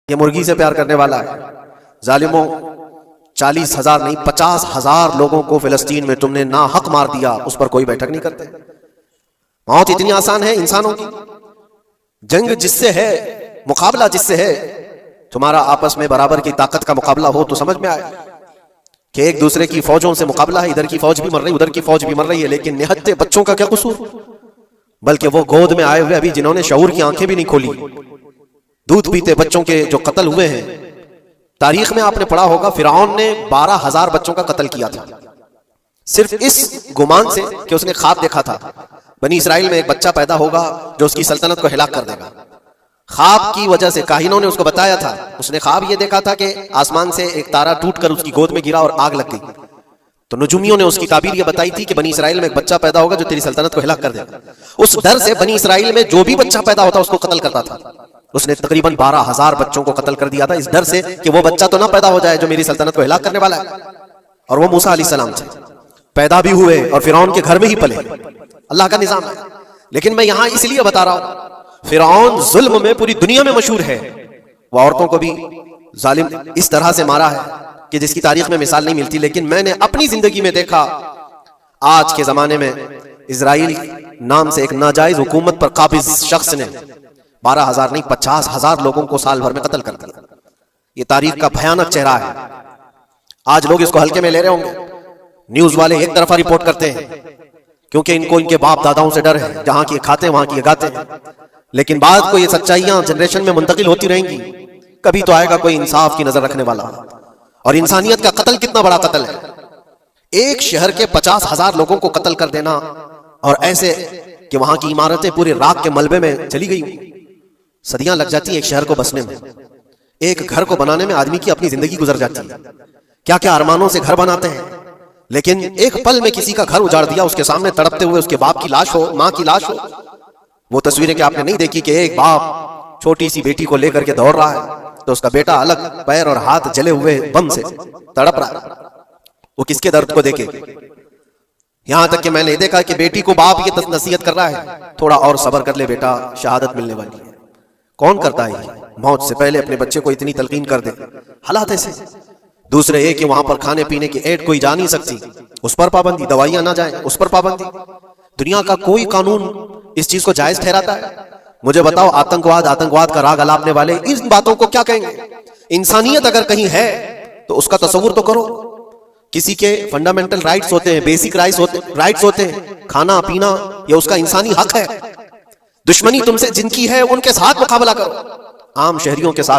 یہ مرغی سے پیار کرنے والا ہے۔ ظالموں، 40,000 نہیں 50,000 لوگوں کو فلسطین میں تم نے ناحق مار دیا، اس پر کوئی بیٹھک نہیں کرتے۔ موت اتنی آسان ہے انسانوں کی، جنگ جس سے ہے، مقابلہ جس سے ہے، تمہارا آپس میں برابر کی طاقت کا مقابلہ ہو تو سمجھ میں آئے کہ ایک دوسرے کی فوجوں سے مقابلہ ہے، ادھر کی فوج بھی مر رہی ادھر کی فوج بھی مر رہی ہے، لیکن نہتے بچوں کا کیا قصور؟ بلکہ وہ گود میں آئے ہوئے ابھی جنہوں نے شعور کی آنکھیں بھی نہیں کھولی، دودھ پیتے بچوں کے جو قتل ہوئے ہیں۔ تاریخ میں آپ نے پڑھا ہوگا فرعون نے 12,000 بچوں کا قتل کیا تھا، صرف اس گمان سے کہ اس نے خواب دیکھا تھا بنی اسرائیل میں ایک بچہ پیدا ہوگا جو اس کی سلطنت کو ہلاک کر دے گا۔ خواب کی وجہ سے کاہنوں نے اس کو بتایا تھا، اس نے خواب یہ دیکھا تھا کہ آسمان سے ایک تارا ٹوٹ کر اس کی گود میں گرا اور آگ لگ گئی، تو نجومیوں نے اس کی تعبیر یہ بتائی تھی کہ بنی اسرائیل میں ایک بچہ پیدا ہوگا جو تیری سلطنت کو ہلاک کر دے گا۔ اس ڈر سے بنی اسرائیل میں جو بھی بچہ پیدا ہوتا اس کو قتل کرتا تھا۔ اس نے تقریباً 12,000 بچوں کو قتل کر دیا تھا، اس ڈر سے کہ وہ بچہ تو نہ پیدا ہو جائے جو میری سلطنت کو ہلاک کرنے والا ہے۔ اور وہ موسیٰ علیہ السلام تھے، پیدا بھی ہوئے اور فرعون کے گھر میں ہی پلے۔ اللہ کا نظام ہے۔ لیکن میں یہاں اس لیے بتا رہا ہوں، فرعون ظلم میں پوری دنیا میں مشہور ہے، وہ عورتوں کو بھی ظالم اس طرح سے مارا ہے کہ جس کی تاریخ میں مثال نہیں ملتی۔ لیکن میں نے اپنی زندگی میں دیکھا، آج کے زمانے میں اسرائیل نام سے ایک ناجائز حکومت پر قابض شخص نے 12,000 نہیں 50,000 لوگوں کو سال بھر میں قتل کر دیا۔ یہ تاریخ کا بھیانک چہرہ ہے۔ آج لوگ اس کو ہلکے میں لے رہے ہوں گے، نیوز والے ایک طرفہ رپورٹ کرتے ہیں کیونکہ ان کو ان کے باپ داداؤں سے ڈر ہے، جہاں کی کھاتے ہیں وہاں کی گاتے ہیں۔ لیکن بعد کو یہ سچائیاں جنریشن میں منتقل ہوتی رہیں گی، کبھی تو آئے گا کوئی انصاف کی نظر رکھنے والا۔ اور انسانیت کا قتل کتنا بڑا قتل ہے، ایک شہر کے 50,000 لوگوں کو قتل کر دینا، اور ایسے کہ وہاں کی عمارتیں پورے راکھ کے ملبے میں چلی گئی، صدیاں لگ جاتی ہیں ایک شہر کو بسنے میں، ایک گھر کو بنانے میں آدمی کی اپنی زندگی گزر جاتی ہے۔ کیا کیا ارمانوں سے گھر بناتے ہیں، لیکن ایک پل میں کسی کا گھر اجاڑ دیا، اس کے سامنے تڑپتے ہوئے اس کے باپ کی لاش ہو، ماں کی لاش ہو۔ وہ تصویریں کہ آپ نے نہیں دیکھی کہ ایک باپ چھوٹی سی بیٹی کو لے کر کے دوڑ رہا ہے تو اس کا بیٹا الگ پیر اور ہاتھ جلے ہوئے بم سے تڑپ رہا ہے، وہ کس کے درد کو دیکھے؟ یہاں تک کہ میں نے دیکھا کہ بیٹی کو باپ یہ نصیحت کر رہا ہے، تھوڑا اور صبر کر لے بیٹا، شہادت ملنے والی ہے۔ کون کرتا ہے یہ؟ موت سے پہلے اپنے بچے کو اتنی تلقین کر دے، حالات ایسے۔ دوسرے یہ کہ وہاں پر کھانے پینے کی ایڈ کوئی جا نہیں سکتی، اس پر پابندی، دوائیاں نہ جائیں اس پر پابندی۔ دنیا کا کوئی قانون اس چیز کو جائز ٹھہراتا ہے؟ مجھے بتاؤ، آتنکواد کا راگ الاپنے والے ان باتوں کو کیا کہیں گے؟ انسانیت اگر کہیں ہے تو اس کا تصور تو کرو۔ کسی کے فنڈامنٹل رائٹس ہوتے ہیں، بیسک رائٹس ہوتے ہیں، کھانا پینا یہ اس کا انسانی حق ہے۔ دشمنی تم سے جن کی ہے ان کے ساتھ مقابلہ کرو، عام شہریوں کے ساتھ